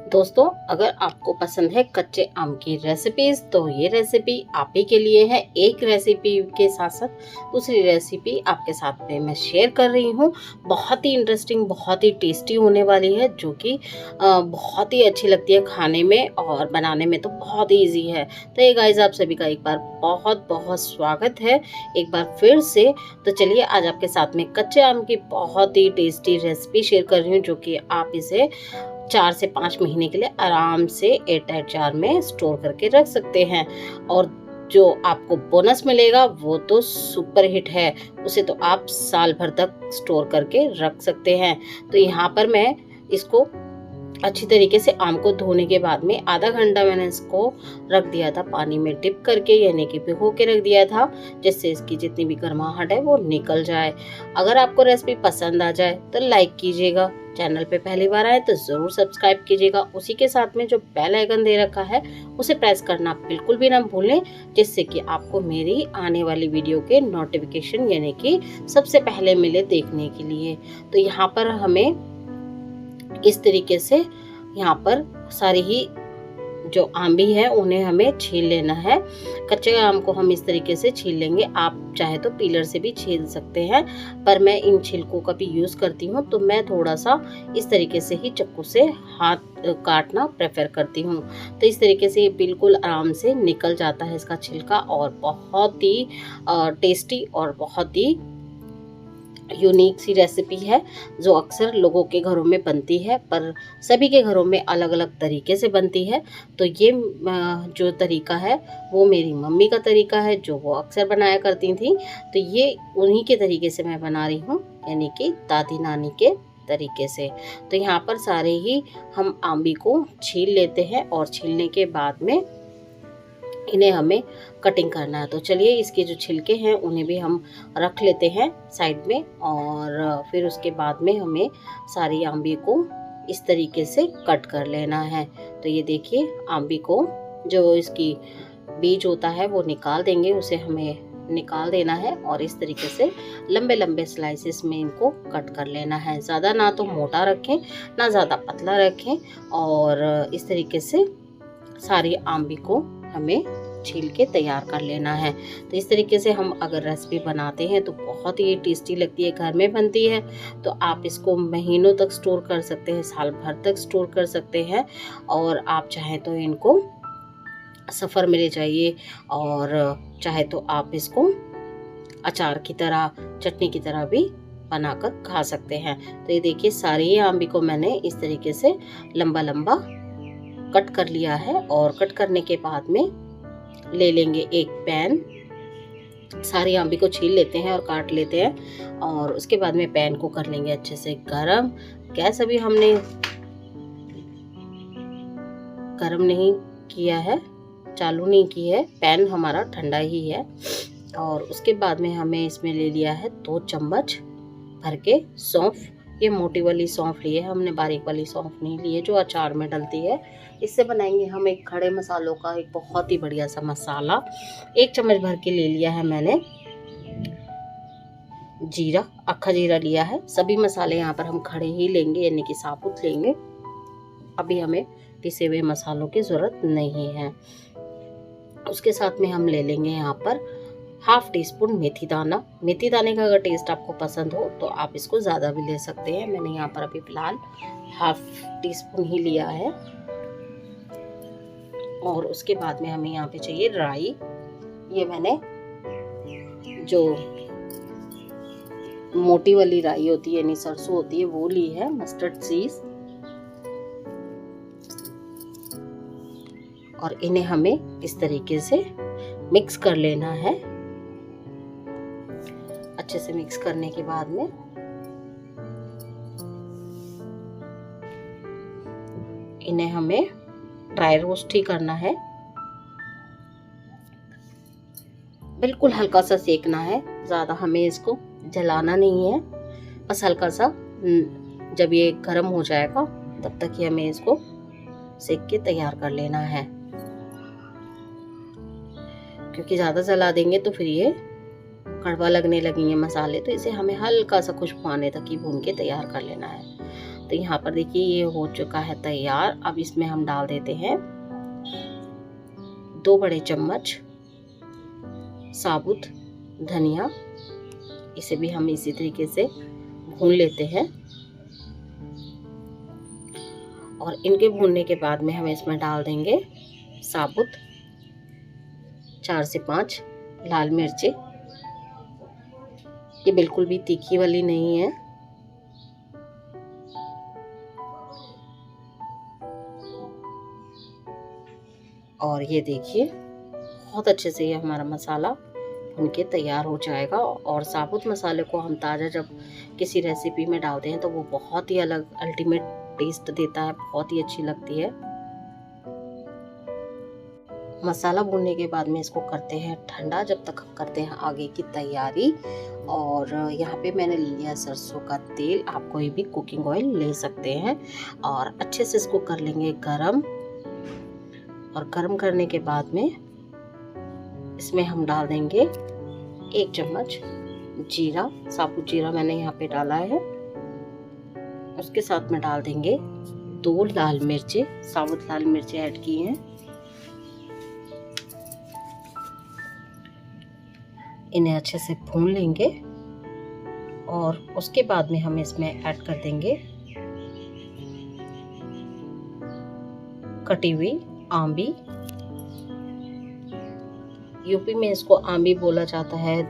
दोस्तों, अगर आपको पसंद है कच्चे आम की रेसिपीज़ तो ये रेसिपी आप ही के लिए है। एक रेसिपी के साथ साथ दूसरी रेसिपी आपके साथ में मैं शेयर कर रही हूँ। बहुत ही इंटरेस्टिंग, बहुत ही टेस्टी होने वाली है, जो कि बहुत ही अच्छी लगती है खाने में और बनाने में तो बहुत ही ईजी है। तो ये गाइस, आप सभी का एक बार बहुत बहुत स्वागत है एक बार फिर से। तो चलिए, आज आपके साथ में कच्चे आम की बहुत ही टेस्टी रेसिपी शेयर कर रही हूँ, जो कि आप इसे 4 से 5 महीने के लिए आराम से एयरटाइट जार में स्टोर करके रख सकते हैं। और जो आपको बोनस मिलेगा वो तो सुपर हिट है, उसे तो आप साल भर तक स्टोर करके रख सकते हैं। तो यहाँ पर मैं इसको अच्छी तरीके से आम को धोने के बाद में आधा घंटा मैंने इसको रख दिया था पानी में डिप करके, यानी कि भिगो के रख दिया था, जिससे इसकी जितनी भी गर्माहट है वो निकल जाए। अगर आपको रेसिपी पसंद आ जाए तो लाइक कीजिएगा, चैनल पे पहली बार आए तो ज़रूर सब्सक्राइब कीजिएगा। उसी के साथ में जो बेल आइकन दे रखा है उसे प्रेस करना बिल्कुल भी ना भूलें, जिससे कि आपको मेरी आने वाली वीडियो के नोटिफिकेशन यानी कि सबसे पहले मिले देखने के लिए। तो यहाँ पर हमें इस तरीके से यहाँ पर सारी ही जो आम भी है उन्हें हमें छील लेना है। कच्चे आम को हम इस तरीके से छील लेंगे। आप चाहे तो पीलर से भी छील सकते हैं, पर मैं इन छिलकों का भी यूज़ करती हूँ, तो मैं थोड़ा सा इस तरीके से ही चाकू से हाथ काटना प्रेफर करती हूँ। तो इस तरीके से ये बिल्कुल आराम से निकल जाता है इसका छिलका, और बहुत ही टेस्टी और बहुत ही यूनिक सी रेसिपी है, जो अक्सर लोगों के घरों में बनती है, पर सभी के घरों में अलग अलग तरीके से बनती है। तो ये जो तरीका है वो मेरी मम्मी का तरीका है, जो वो अक्सर बनाया करती थी। तो ये उन्हीं के तरीके से मैं बना रही हूँ, यानी कि दादी नानी के तरीके से। तो यहाँ पर सारे ही हम आंबी को छील लेते हैं, और छीलने के बाद में इन्हें हमें कटिंग करना है। तो चलिए, इसके जो छिलके हैं उन्हें भी हम रख लेते हैं साइड में, और फिर उसके बाद में हमें सारी आंबी को इस तरीके से कट कर लेना है। तो ये देखिए, आंबी को जो इसकी बीज होता है वो निकाल देंगे, उसे हमें निकाल देना है, और इस तरीके से लंबे लंबे स्लाइसेस में इनको कट कर लेना है। ज़्यादा ना तो मोटा रखें ना ज़्यादा पतला रखें, और इस तरीके से सारी आंबी को हमें छील के तैयार कर लेना है। तो इस तरीके से हम अगर रेसिपी बनाते हैं तो बहुत ही टेस्टी लगती है, घर में बनती है, तो आप इसको महीनों तक स्टोर कर सकते हैं, साल भर तक स्टोर कर सकते हैं। और आप चाहें तो इनको सफ़र में ले जाइए, और चाहे तो आप इसको अचार की तरह, चटनी की तरह भी बनाकर खा सकते हैं। तो ये देखिए, सारी आंबी को मैंने इस तरीके से लंबा लंबा कट कर लिया है, और कट करने के बाद में ले लेंगे एक पैन। सारी आंबी को छील लेते हैं और काट लेते हैं, और उसके बाद में पैन को कर लेंगे अच्छे से गरम। गैस अभी हमने गरम नहीं किया है, चालू नहीं की है, पैन हमारा ठंडा ही है। और उसके बाद में हमें इसमें ले लिया है 2 चम्मच भर के सौंफ। ये मोटी वाली सौंफ ली है हमने, बारीक वाली सौंफ नहीं ली है जो अचार में डलती है। इससे बनाएंगे हम एक खड़े मसालों का एक बहुत ही बढ़िया सा मसाला। 1 चम्मच भर के ले लिया है मैंने जीरा, अक्खा जीरा लिया है। सभी मसाले यहाँ पर हम खड़े ही लेंगे, यानी कि साबुत लेंगे। अभी हमें पिसे हुए मसालों की ज़रूरत नहीं है। उसके साथ में हम ले लेंगे यहाँ पर ½ टीस्पून मेथी दाना। मेथी दाने का अगर टेस्ट आपको पसंद हो तो आप इसको ज़्यादा भी ले सकते हैं। मैंने यहाँ पर अभी फ़िलहाल ½ टीस्पून ही लिया है। और उसके बाद में हमें यहाँ पे चाहिए राई। ये मैंने जो मोटी वाली राई होती है, यानी सरसों होती है, वो ली है, मस्टर्ड सीड्स। और इन्हें हमें इस तरीके से मिक्स कर लेना है। अच्छे से मिक्स करने के बाद में इन्हें हमें ड्राई रोस्ट ही करना है, बिल्कुल हल्का सा सेकना है, ज़्यादा हमें इसको जलाना नहीं है। बस हल्का सा, जब ये गर्म हो जाएगा तब तक ही हमें इसको सेक के तैयार कर लेना है, क्योंकि ज़्यादा जला देंगे तो फिर ये कड़वा लगने लगेंगे मसाले। तो इसे हमें हल्का सा खुशबू आने तक ही भून के तैयार कर लेना है। तो यहाँ पर देखिए ये हो चुका है तैयार। अब इसमें हम डाल देते हैं 2 बड़े चम्मच साबुत धनिया। इसे भी हम इसी तरीके से भून लेते हैं और इनके भूनने के बाद में हम इसमें डाल देंगे साबुत 4 से 5 लाल मिर्ची। ये बिल्कुल भी तीखी वाली नहीं है। और ये देखिए बहुत अच्छे से ये हमारा मसाला भून के तैयार हो जाएगा। और साबुत मसाले को हम ताज़ा जब किसी रेसिपी में डालते हैं तो वो बहुत ही अलग अल्टीमेट टेस्ट देता है, बहुत ही अच्छी लगती है। मसाला भूनने के बाद में इसको करते हैं ठंडा, जब तक हम करते हैं आगे की तैयारी। और यहाँ पे मैंने लिया सरसों का तेल, आप कोई भी कुकिंग ऑयल ले सकते हैं। और अच्छे से इसको कर लेंगे गरम। और गरम करने के बाद में इसमें हम डाल देंगे 1 चम्मच जीरा, साबुत जीरा मैंने यहाँ पे डाला है। उसके साथ में डाल देंगे 2 लाल मिर्ची, साबुत लाल मिर्ची ऐड की हैं। इन्हें अच्छे से भून लेंगे और उसके बाद में हम इसमें ऐड कर देंगे कटी हुई आंबी। यूपी में इसको आंबी बोला जाता है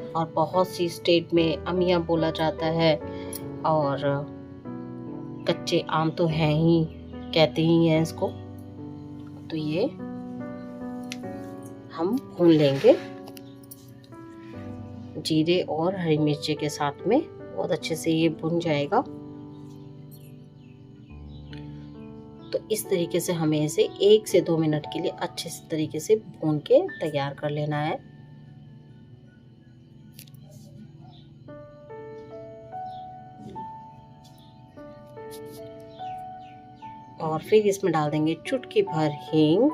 और बहुत सी स्टेट में अमिया बोला जाता है। और कच्चे आम तो हैं ही, कहते ही हैं इसको। तो ये हम भून लेंगे जीरे और हरी मिर्ची के साथ में, बहुत अच्छे से ये भुन जाएगा। तो इस तरीके से हमें इसे 1 से 2 मिनट के लिए अच्छे से तरीके से भून के तैयार कर लेना है। और फिर इसमें डाल देंगे चुटकी भर हींग।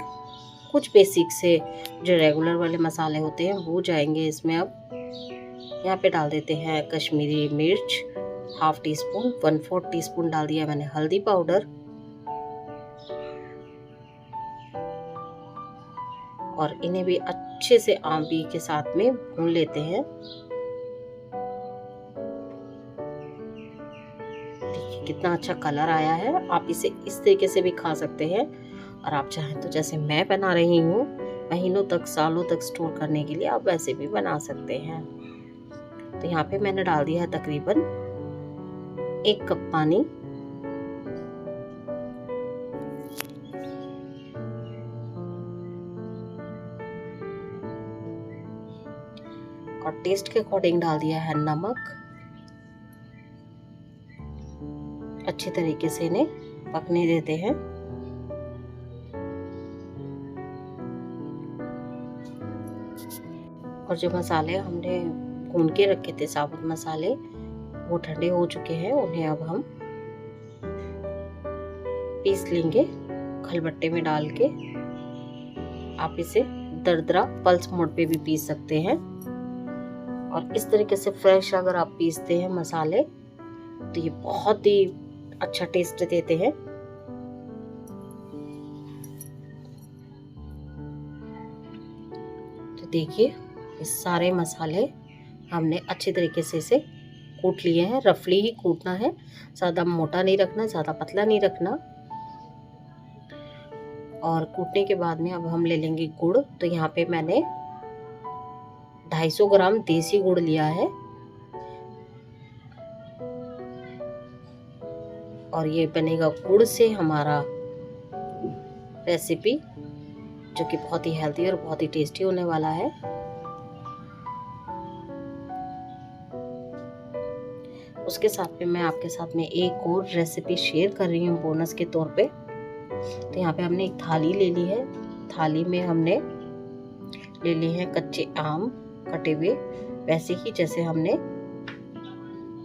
कुछ बेसिक से जो रेगुलर वाले मसाले होते हैं वो जाएंगे इसमें। अब यहाँ पे डाल देते हैं कश्मीरी मिर्च 1/2 टीस्पून, 1/4 टीस्पून डाल दिया मैंने हल्दी पाउडर। और इन्हें भी अच्छे से आंबी के साथ में भून लेते हैं। देखिए कितना अच्छा कलर आया है। आप इसे इस तरीके से भी खा सकते हैं और आप चाहें तो जैसे मैं बना रही हूँ महीनों तक सालों तक स्टोर करने के लिए आप वैसे भी बना सकते हैं। तो यहाँ पे मैंने डाल दिया है तकरीबन 1 कप पानी। और टेस्ट के अकॉर्डिंग डाल दिया है नमक। अच्छी तरीके से इन्हें पकने देते हैं। और जो मसाले हमने भून के रखे थे साबुत मसाले, वो ठंडे हो चुके हैं। उन्हें अब हम पीस लेंगे खलबट्टे में डाल के। आप इसे दरदरा पल्स मोड पे भी पीस सकते हैं। और इस तरीके से फ्रेश अगर आप पीसते हैं मसाले तो ये बहुत ही अच्छा टेस्ट देते हैं। तो देखिए ये सारे मसाले हमने अच्छे तरीके से इसे कूट लिए हैं। रफली ही कूटना है, ज़्यादा मोटा नहीं रखना, ज़्यादा पतला नहीं रखना। और कूटने के बाद में अब हम ले लेंगे गुड़। तो यहाँ पे मैंने 250 ग्राम देसी गुड़ लिया है। और ये बनेगा गुड़ से हमारा रेसिपी, जो कि बहुत ही हेल्दी और बहुत ही टेस्टी होने वाला है। उसके साथ में मैं आपके साथ में एक और रेसिपी शेयर कर रही हूँ बोनस के तौर पे। तो यहाँ पे हमने एक थाली ले ली है। थाली में हमने ले लिए हैं कच्चे आम कटे हुए, वैसे ही जैसे हमने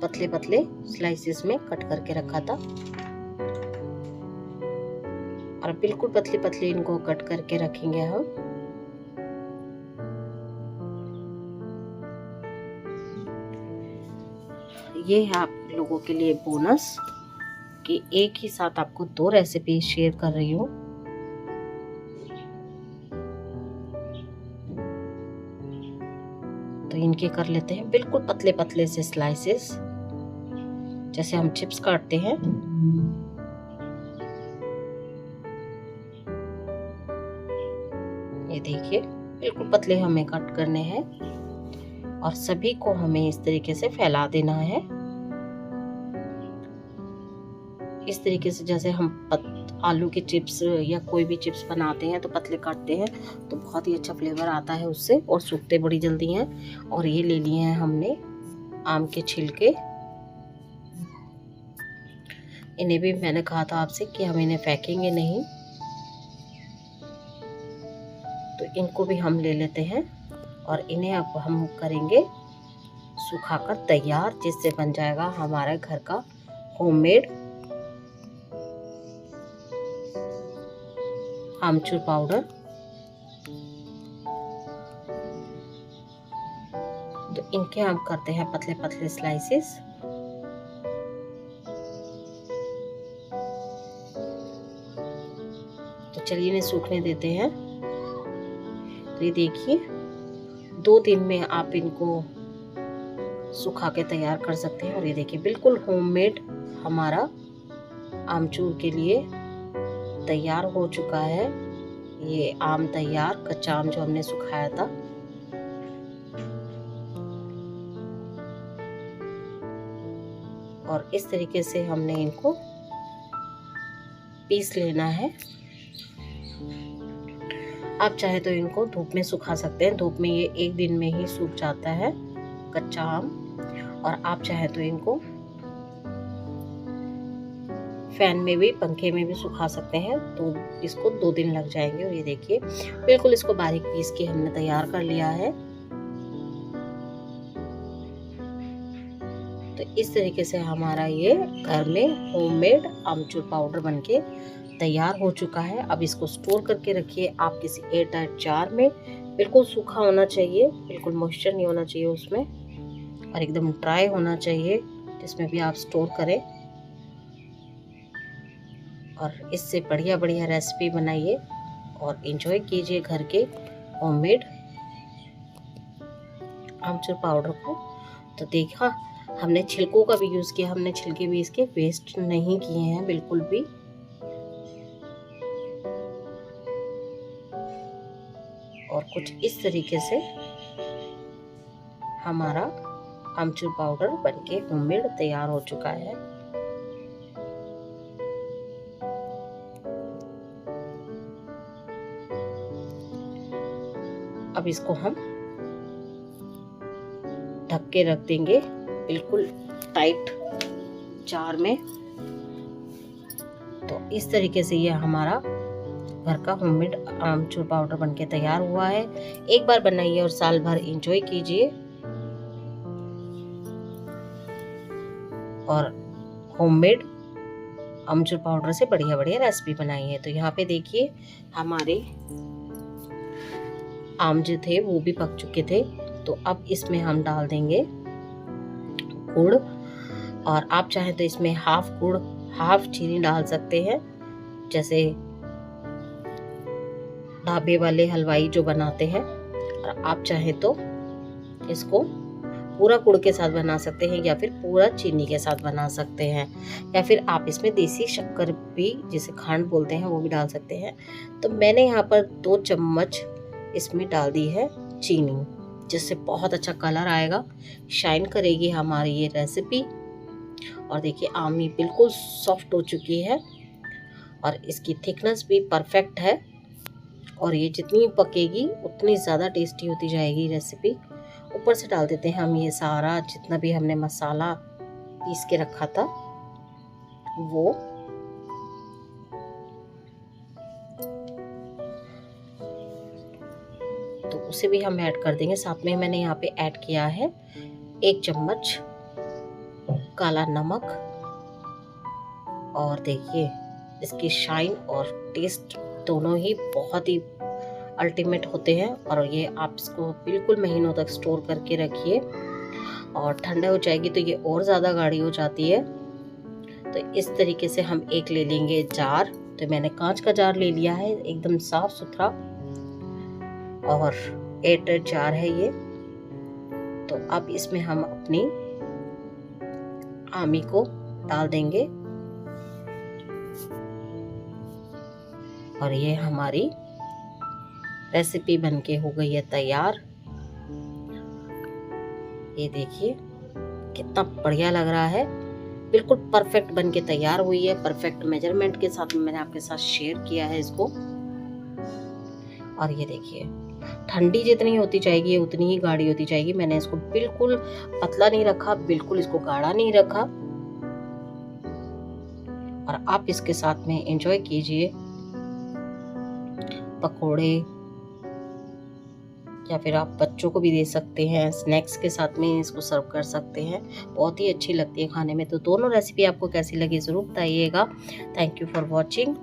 पतले पतले स्लाइसेस में कट करके रखा था। और बिल्कुल पतले पतले इनको कट करके रखेंगे हम। ये है आप लोगों के लिए बोनस। क्योंकि एक ही साथ आपको 2 रेसिपी शेयर कर रही हूँ। तो इनके कर लेते हैं बिल्कुल पतले पतले से स्लाइसेस, जैसे हम चिप्स काटते हैं। ये देखिए बिल्कुल पतले हमें कट करने हैं और सभी को हमें इस तरीके से फैला देना है। इस तरीके से जैसे हम आलू के चिप्स या कोई भी चिप्स बनाते हैं तो पतले काटते हैं तो बहुत ही अच्छा फ्लेवर आता है उससे, और सूखते बड़ी जल्दी हैं। और ये ले लिए हैं हमने आम के छिलके। इन्हें भी मैंने कहा था आपसे कि हम इन्हें फेंकेंगे नहीं, तो इनको भी हम ले लेते हैं और इन्हें अब हम करेंगे सुखाकर तैयार, जिससे बन जाएगा हमारे घर का होममेड आमचूर पाउडर। तो इनके हम करते हैं पतले पतले स्लाइसेस। तो चलिए इन्हें सूखने देते हैं। तो ये देखिए 2 दिन में आप इनको सुखा के तैयार कर सकते हैं। और ये देखिए बिल्कुल होममेड हमारा आमचूर के लिए तैयार हो चुका है। ये आम तैयार, कच्चा आम जो हमने सुखाया था। और इस तरीके से हमने इनको पीस लेना है। आप चाहे तो इनको धूप में सुखा सकते हैं, धूप में ये 1 दिन में ही सूख जाता है कच्चा आम। और आप चाहे तो इनको फैन में भी, पंखे में भी सुखा सकते हैं, तो इसको 2 दिन लग जाएंगे। और ये देखिए बिल्कुल इसको बारीक पीस के हमने तैयार कर लिया है। तो इस तरीके से हमारा ये घर में होममेड आमचूर पाउडर बनके तैयार हो चुका है। अब इसको स्टोर करके रखिए आप किसी एयरटाइट जार में। बिल्कुल सूखा होना चाहिए, बिल्कुल मॉइस्चर नहीं होना चाहिए उसमें, और एकदम ड्राई होना चाहिए जिसमें भी आप स्टोर करें। और इससे बढ़िया बढ़िया रेसिपी बनाइए और एंजॉय कीजिए घर के होममेड आमचूर पाउडर को। तो देखा हमने छिलकों का भी यूज़ किया, हमने छिलके भी इसके वेस्ट नहीं किए हैं बिल्कुल भी। और कुछ इस तरीके से हमारा आमचूर पाउडर बनके होममेड तैयार हो चुका है। अब इसको हम ढक के रख देंगे बिल्कुल टाइट जार में। तो इस तरीके से ये हमारा घर का होममेड आमचूर पाउडर बनके तैयार हुआ है। एक बार बनाइए और साल भर एंजॉय कीजिए। और होममेड आमचूर पाउडर से बढ़िया बढ़िया रेसिपी बनाइए। तो यहाँ पे देखिए हमारे आम जो थे वो भी पक चुके थे। तो अब इसमें हम डाल देंगे गुड़, और आप चाहें तो इसमें हाफ गुड़ हाफ चीनी डाल सकते हैं, जैसे ढाबे वाले हलवाई जो बनाते हैं। और आप चाहें तो इसको पूरा गुड़ के साथ बना सकते हैं या फिर पूरा चीनी के साथ बना सकते हैं, या फिर आप इसमें देसी शक्कर भी, जिसे खांड बोलते हैं, वो भी डाल सकते हैं। तो मैंने यहाँ पर 2 चम्मच इसमें डाल दी है चीनी, जिससे बहुत अच्छा कलर आएगा, शाइन करेगी हमारी ये रेसिपी। और देखिए आम ये बिल्कुल सॉफ्ट हो चुकी है और इसकी थिकनेस भी परफेक्ट है। और ये जितनी पकेगी उतनी ज़्यादा टेस्टी होती जाएगी रेसिपी। ऊपर से डाल देते हैं हम ये सारा जितना भी हमने मसाला पीस के रखा था वो। तो उसे भी हम ऐड कर देंगे। साथ में मैंने यहाँ पे ऐड किया है 1 चम्मच काला नमक। और देखिए इसकी शाइन और टेस्ट दोनों ही बहुत ही अल्टीमेट होते हैं। और ये आप इसको बिल्कुल महीनों तक स्टोर करके रखिए, और ठंडा हो जाएगी तो ये और ज़्यादा गाढ़ी हो जाती है। तो इस तरीके से हम एक ले लेंगे जार। तो मैंने कांच का जार ले लिया है, एकदम साफ सुथरा और एयरटाइट जार है ये। तो अब इसमें हम अपनी आमी को डाल देंगे और ये हमारी रेसिपी बनके हो गई है तैयार। ये देखिए कितना बढ़िया लग रहा है, बिल्कुल परफेक्ट बनके तैयार हुई है। परफेक्ट मेजरमेंट के साथ मैंने आपके साथ शेयर किया है इसको। और ये देखिए ठंडी जितनी होती जाएगी उतनी ही गाढ़ी होती जाएगी। मैंने इसको बिल्कुल पतला नहीं रखा, बिल्कुल इसको गाढ़ा नहीं रखा। और आप इसके साथ में एंजॉय कीजिए पकोड़े, या फिर आप बच्चों को भी दे सकते हैं, स्नैक्स के साथ में इसको सर्व कर सकते हैं। बहुत ही अच्छी लगती है खाने में। तो दोनों रेसिपी आपको कैसी लगी ज़रूर बताइएगा। Thank you for watching.